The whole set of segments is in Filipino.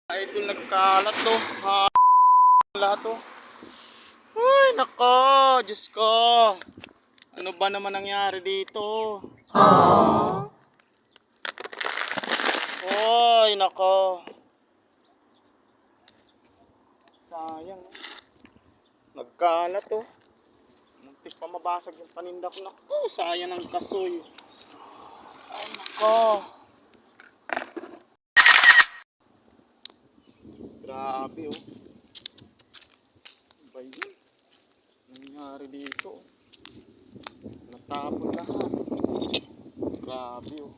Ito nagkalat to. Lahat to. Ay, nako. Diyos ko. Ano ba naman nangyari dito? Ay, nako. Sayang. Nagkalat to. Muntik pa mabasag yung paninda ko. Nako, sayang ng kasoy. Ay, nako. Grabe oh. Ba yun? Nangyari dito? Natapon lahat. Grabe oh.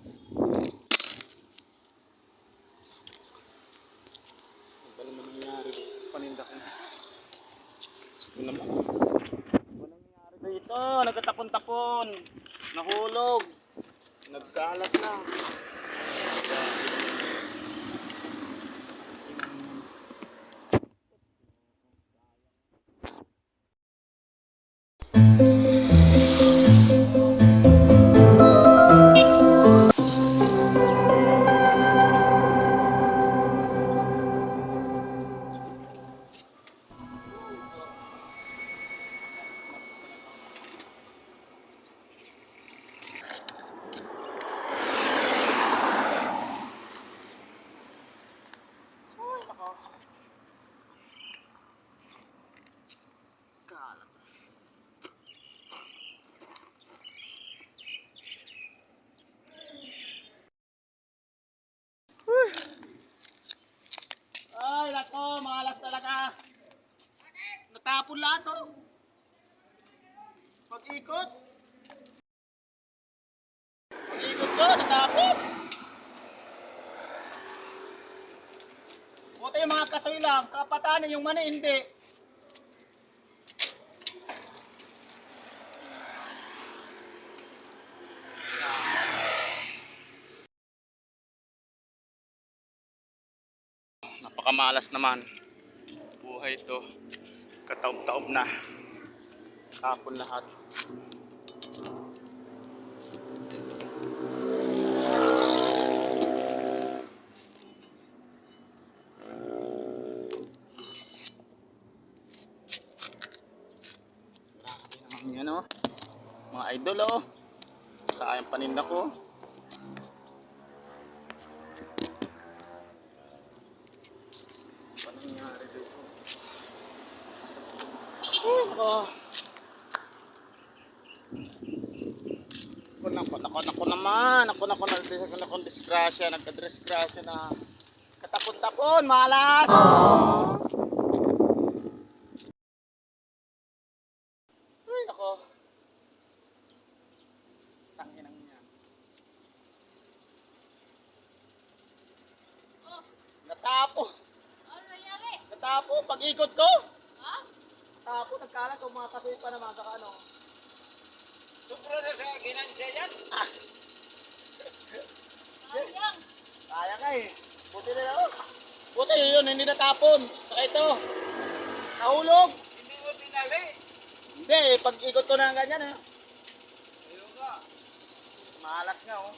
Ano ba naman nangyari dito? Paninda ko na. Ito naman. Ano ba nangyari dito? Nagkatapon-tapon. Nahulog. Nagkalat na. Ay, nako, malas talaga. Natapon lahat oh. Pag-ikot. Pag-ikot ko, natapon. Buti yung mga kasoy lang, sa patanin yung mani hindi. Napakamalas naman. Buhay ito. Kataob-taob na. Tapon lahat. Grabe naman yan oh. Mga idol oh. Sayang paninda ko. Ano nangyari dito? Oh. Ako naman. Ako disgrasya. Nagka-disgrasya na. Katapon-tapon. Malas. Ay, nako. Tanginang niya. Natapo. Ano nangyari? Natapo. Pag-ikot ko. Ha? Natapo. Nagkalat. Kung mga kasoy pa naman. Saka ano. Sobra na sa ginansya yan. Sayang. Kaya nga eh. Buti na yun. Buti yun. Hindi natapon. Saka ito. Nahulog. Hindi mo pinali. Hindi eh. Pag-ikot ko na ganyan eh. Ayun ka. Malas nga oh.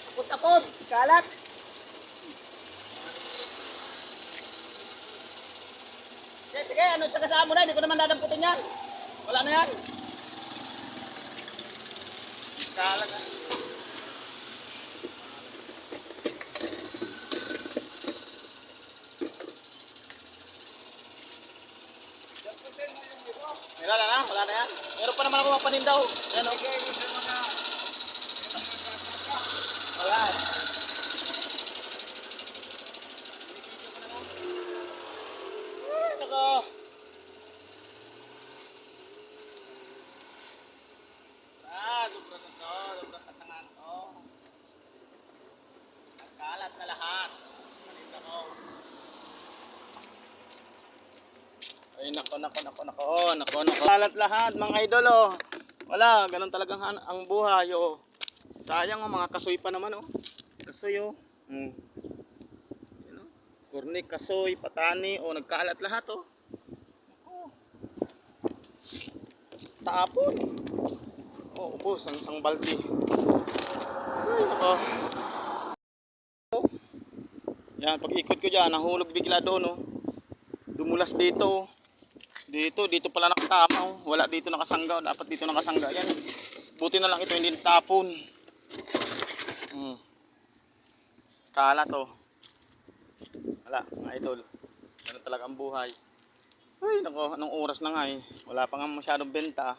Tapon-tapon. Kalat. Sige, ano sa kasama mo na, hindi ko naman dadamputin yan. Wala na yan. Kalat na. Daputin mo yung iba. Wala na yan. Meron pa naman ako mapanindaw. Yan o. Bigay mo sa mga Wala. Ay, nako. Dobra na to. Dobra katangan to. Nagkalat na lahat. Paninda ko. Ay, nako. Kalat lahat, mga idol oh. Wala, ganun talagang ang buhay oh. Sayang oh, mga kasoy pa naman oh. Kasoy oh. Yan, oh. Kurnik, kasoy, patani oh, nagkalat lahat oh. Tapon. Oh, Ubos ang isang balde. Ay, nako. Yan, pag ikot ko dyan, nahulog bigla doon, oh. Dumulas dito, oh. Dito pala nakatama, oh. Wala dito nakasangga, dapat dito nakasangga. Yan, buti na lang ito hindi natapon. Kalat, oh. Wala, mga idol. Ganun talaga ang buhay. Ay, nako, anong oras na nga eh. Wala pa nga masyadong benta.